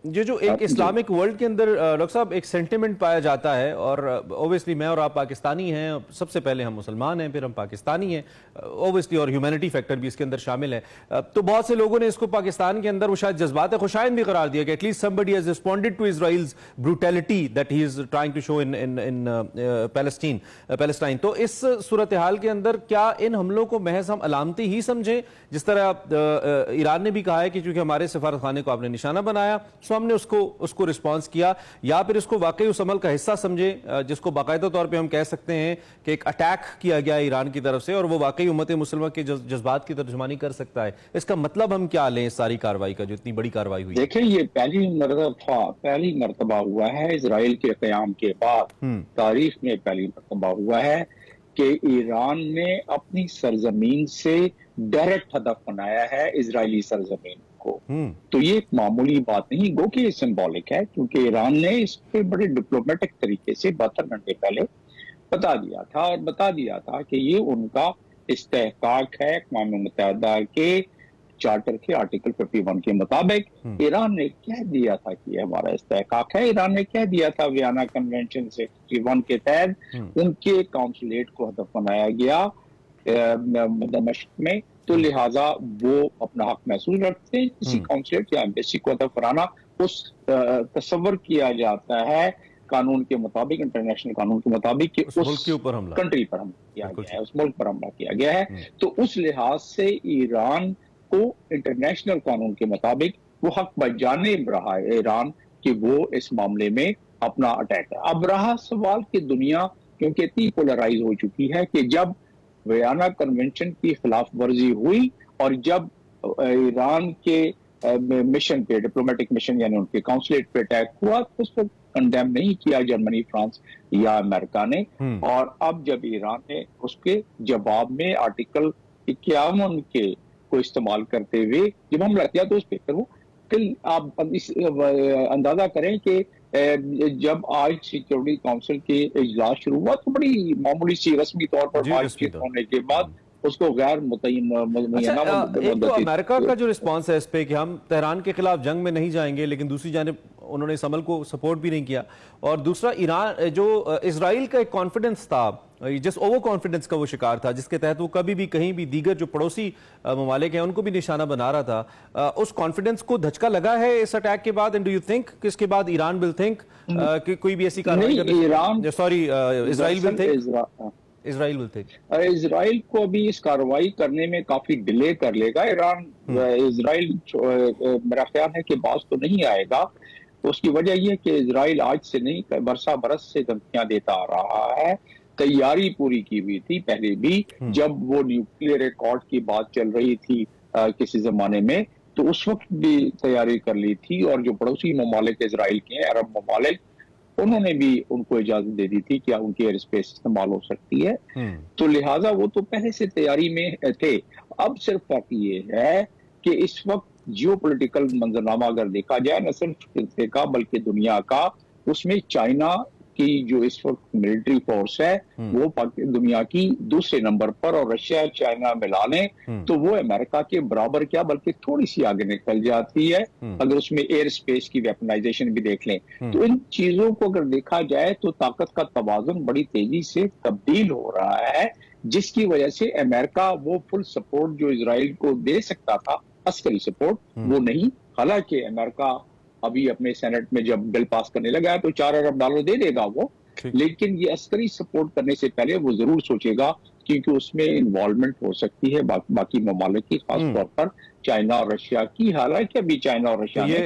یہ جو ایک اسلامک ورلڈ کے اندر ڈاکٹر صاحب ایک سینٹیمنٹ پایا جاتا ہے، اور اوبویسلی میں اور آپ پاکستانی ہیں، سب سے پہلے ہم مسلمان ہیں، پھر ہم پاکستانی ہیں اوبویسلی، اور ہیومینٹی فیکٹر بھی اس کے اندر شامل ہے، تو بہت سے لوگوں نے اس کو پاکستان کے اندر وہ شاید جذبات خوشائند بھی قرار دیا کہ at least somebody has responded to Israel's brutality that he is trying to show in Palestine. تو اس صورتحال کے اندر کیا ان حملوں کو محض ہم علامتی ہی سمجھیں، جس طرح ایران نے بھی کہا ہے کہ چونکہ ہمارے سفارت خانے کو آپ نے نشانہ بنایا سو ہم نے اس کو رسپانس کیا، یا پھر اس کو واقعی اس عمل کا حصہ سمجھیں جس کو باقاعدہ طور پہ ہم کہہ سکتے ہیں کہ ایک اٹیک کیا گیا ایران کی طرف سے، اور وہ واقعی امت مسلمہ کے جذبات کی ترجمانی کر سکتا ہے؟ اس کا مطلب ہم کیا لیں اس ساری کارروائی کا جو اتنی بڑی کارروائی ہوئی؟ دیکھیں، یہ پہلی مرتبہ ہوا ہے اسرائیل کے قیام کے بعد، تاریخ میں پہلی مرتبہ ہوا ہے کہ ایران نے اپنی سرزمین سے ڈائریکٹ ہدف بنایا ہے اسرائیلی سرزمین کو۔ تو یہ ایک معمولی بات نہیں، گو کہ یہ سمبولک ہے، کیونکہ ایران نے اس پہ بڑے ڈپلومیٹک طریقے سے 72 گھنٹے پہلے بتا دیا تھا کہ یہ ان کا استحقاق ہے اقوام متحدہ کے چارٹر کے آرٹیکل 51 کے مطابق۔ ایران نے کہہ دیا تھا کہ یہ ہمارا استحقاق ہے، ایران نے کہہ دیا تھا ویانا کنونشن 61 کے تحت ان کے کونسولیٹ کو ہدف بنایا گیا دمشق میں، تو لہٰذا وہ اپنا حق محسوس رکھتے ہیں کسی کونسولیٹ یا ایمبیسی کو ہدف بنانا۔ اس تصور کیا جاتا ہے قانون کے مطابق، انٹرنیشنل قانون کے مطابق، کہ اس کنٹری پر حملہ کیا گیا ہے، اس ملک پر حملہ کیا گیا ہے۔ تو اس لحاظ سے ایران کو انٹرنیشنل قانون کے مطابق وہ حق بجانب رہا ہے ایران کہ وہ اس معاملے میں اپنا اٹیک ہے۔ اب رہا سوال کہ دنیا کیونکہ اتنی پولرائز ہو چکی ہے کہ جب ویانا کنونشن کی خلاف ورزی ہوئی اور جب ایران کے مشن پہ، ڈپلومیٹک مشن یعنی ان کے کونسولیٹ پہ اٹیک ہوا، تو اس پر کنڈیم نہیں کیا جرمنی، فرانس یا امریکہ نے، اور اب جب ایران نے اس کے جواب میں آرٹیکل 51 کے کو استعمال کرتے ہوئے جب حملہ کیا، تو اس پہ آپ اندازہ کریں کہ جب آج سیکیورٹی کونسل کے اجلاس شروع ہوا تو بڑی معمولی سی رسمی طور پر بات چیت ہونے کے بعد اس کو غیر ایک تو امریکہ کا جو رسپانس ہے اس پہ کہ ہم تہران کے خلاف جنگ میں نہیں جائیں گے، لیکن دوسری جانب انہوں نے اس عمل کو سپورٹ بھی نہیں کیا، اور دوسرا ایران جو اسرائیل کا ایک کانفیڈنس تھا، جس اوور کانفیڈنس کا وہ شکار تھا، جس کے تحت وہ کبھی بھی کہیں بھی دیگر جو پڑوسی ممالک ہیں ان کو بھی نشانہ بنا رہا تھا، اس کانفیڈنس کو دھچکا لگا ہے اس اٹیک کے بعد؟ اینڈ ڈو یو تھنک کہ اس کے بعد ایران ول تھنک کہ کوئی بھی ایسی کارروائی اسرائیل کو بھی اس کارروائی کرنے میں کافی ڈیلے کر لے گا ایران۔ اسرائیل میرا خیال ہے کہ باز تو نہیں آئے گا، اس کی وجہ یہ کہ اسرائیل آج سے نہیں برسہ برس سے دھمکیاں دیتا آ رہا ہے، تیاری پوری کی ہوئی تھی پہلے بھی، جب وہ نیوکلیئر ریکارڈ کی بات چل رہی تھی کسی زمانے میں، تو اس وقت بھی تیاری کر لی تھی، اور جو پڑوسی ممالک اسرائیل کے ہیں، عرب ممالک، انہوں نے بھی ان کو اجازت دے دی تھی کہ ان کی ایئر اسپیس استعمال ہو سکتی ہے، تو لہٰذا وہ تو پہلے سے تیاری میں تھے۔ اب صرف فرق یہ ہے کہ اس وقت جیو پولیٹیکل منظرنامہ اگر دیکھا جائے، نہ صرف خطے کا بلکہ دنیا کا، اس میں چائنا کی جو اس وقت ملٹری فورس ہے وہ دنیا کی دوسرے نمبر پر، اور رشیا چائنا ملا لیں تو وہ امریکہ کے برابر کیا بلکہ تھوڑی سی آگے نکل جاتی ہے، اگر اس میں ایئر اسپیس کی ویپنائزیشن بھی دیکھ لیں تو۔ ان چیزوں کو اگر دیکھا جائے تو طاقت کا توازن بڑی تیزی سے تبدیل ہو رہا ہے، جس کی وجہ سے امریکہ وہ فل سپورٹ جو اسرائیل کو دے سکتا تھا، عسکری سپورٹ، وہ نہیں۔ حالانکہ امریکہ ابھی اپنے سینٹ میں جب بل پاس کرنے لگا ہے تو $4 ارب دے دے گا وہ، لیکن یہ عسکری سپورٹ کرنے سے پہلے وہ ضرور سوچے گا، کیونکہ اس میں انوالومنٹ ہو سکتی ہے باقی ممالک کی، خاص طور پر چائنا اور رشیا کی، حالانکہ ابھی چائنا اور رشیا نے